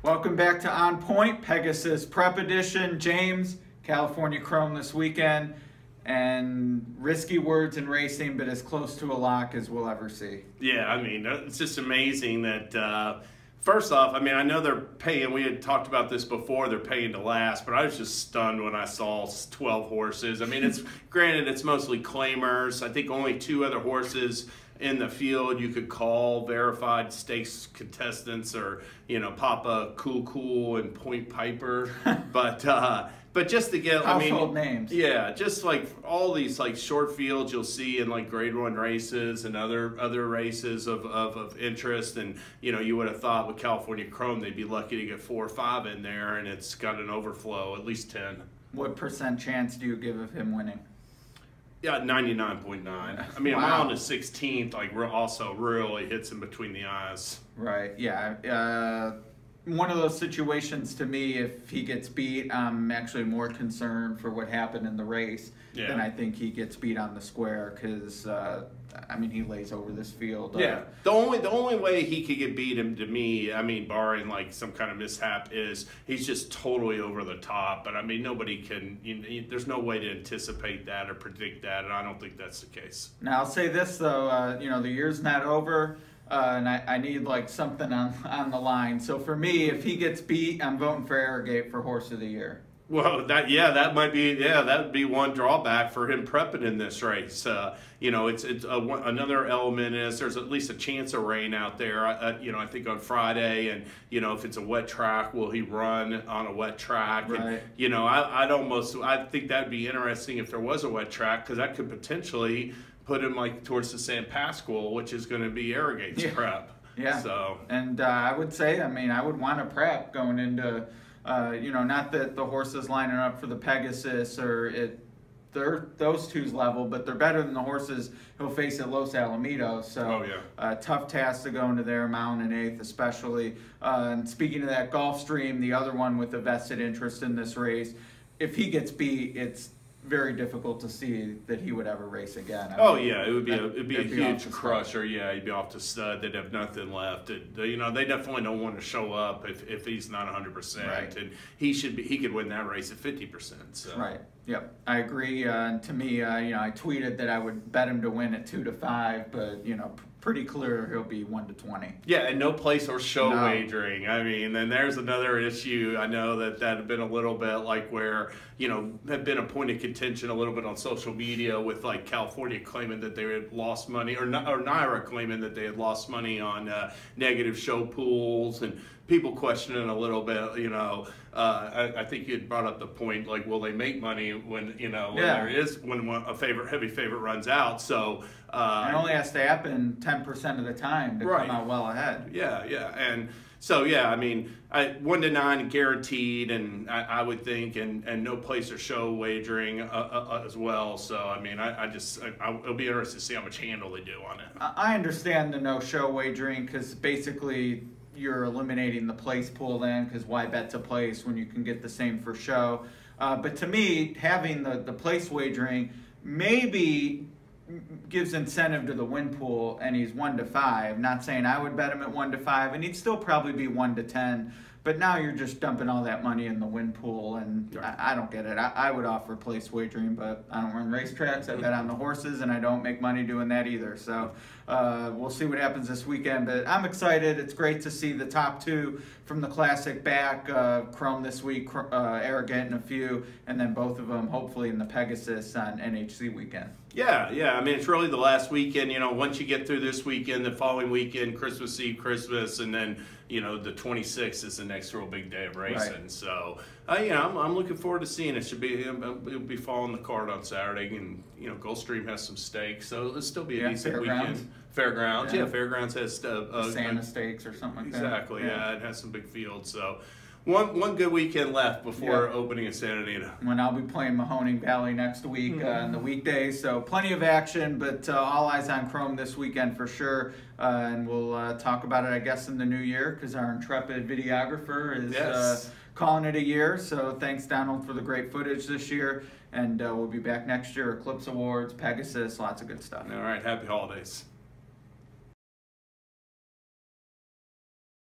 Welcome back to On Point, Pegasus Prep Edition. James, California Chrome this weekend, and risky words in racing, but as close to a lock as we'll ever see. Yeah, I mean, it's just amazing that, first off, I mean, I know they're paying, we had talked about this before, they're paying to last, but I was just stunned when I saw 12 horses. I mean, it's granted, it's mostly claimers. I think only 2 other horses in the field you could call verified stakes contestants, or Papa Cool and Point Piper, but just to get household names. Yeah, just like all these like short fields you'll see in like grade 1 races and other races of interest, and you would have thought with California Chrome they'd be lucky to get 4 or 5 in there, and it's got an overflow, at least 10. What % chance do you give of him winning? Yeah, 99.9. I mean, wow. A mile and a 16th, like, also really hits him between the eyes. Right, yeah. One of those situations, to me, if he gets beat, I'm actually more concerned for what happened in the race than I think he gets beat on the square, because, I mean, he lays over this field. Yeah, the only way he could get beat him, to me, I mean, barring like some kind of mishap, is he's just totally over the top. But I mean, nobody can, there's no way to anticipate that or predict that, and I don't think that's the case. Now, I'll say this, though, the year's not over. And I need like something on the line. So for me, if he gets beat, I'm voting for Arrogate for Horse of the Year. Well, that might be, that would be one drawback for him prepping in this race. It's another element is there's at least a chance of rain out there. I think on Friday, and if it's a wet track, will he run on a wet track? Right. And I think that'd be interesting if there was a wet track, because that could potentially put him like towards the San Pasqual, which is going to be Arrogate's prep. Yeah. So. And I would say, I mean, I would want a prep going into, not that the horses lining up for the Pegasus they're those two's level, but they're better than the horses he'll face at Los Alamitos. So tough task to go into there, mile and an 1/8 especially. And speaking of that, Gulfstream, the other one with a vested interest in this race, if he gets beat, it's very difficult to see that he would ever race again. It would be a huge crusher. Yeah, he'd be off the stud. They'd have nothing left. They definitely don't want to show up if he's not 100%. Right. And he could win that race at 50%. So. Right. Yep, I agree. To me, I tweeted that I would bet him to win at 2-5, but pretty clear he'll be 1-20. Yeah, and no place or show wagering. I mean, and there's another issue. I know that had been a little bit like where had been a point of contention a little bit on social media, with like California claiming that they had lost money, or NYRA claiming that they had lost money on negative show pools, and people questioning a little bit. I think you had brought up the point, like, will they make money when when a heavy favorite runs out? So it only has to happen 10% of the time to come out well ahead. Yeah, and so I mean, 1-9 guaranteed, and I would think, and no place or show wagering as well. So I mean, it'll be interesting to see how much handle they do on it. I understand the no show wagering, because basically you're eliminating the place pool then, because why bet to place when you can get the same for show? But to me, having the place wagering maybe gives incentive to the win pool, and he's 1-5. Not saying I would bet him at 1-5, and he'd still probably be 1-10. But now you're just dumping all that money in the win pool, and I don't get it. I would offer place wagering, but I don't run racetracks. I bet on the horses, and I don't make money doing that either. So we'll see what happens this weekend. But I'm excited. It's great to see the top 2 from the Classic back. Chrome this week, Arrogate in a few, and then both of them hopefully in the Pegasus on NHC weekend. Yeah. I mean, it's really the last weekend. Once you get through this weekend, the following weekend, Christmas Eve, Christmas, and then the 26th is the next real big day of racing. Right. So I'm looking forward to seeing it. It'll be following the card on Saturday, and Gulfstream has some stakes, so it'll still be a decent weekend. Fairgrounds, Fairgrounds has Santa Stakes or something like that. Exactly, it has some big fields. So one good weekend left before opening at Santa Anita. When I'll be playing Mahoning Valley next week on the weekdays, so plenty of action, but all eyes on Chrome this weekend for sure. And we'll talk about it, I guess, in the new year, because our intrepid videographer is calling it a year. So thanks, Donald, for the great footage this year. And we'll be back next year. Eclipse Awards, Pegasus, lots of good stuff. All right, happy holidays.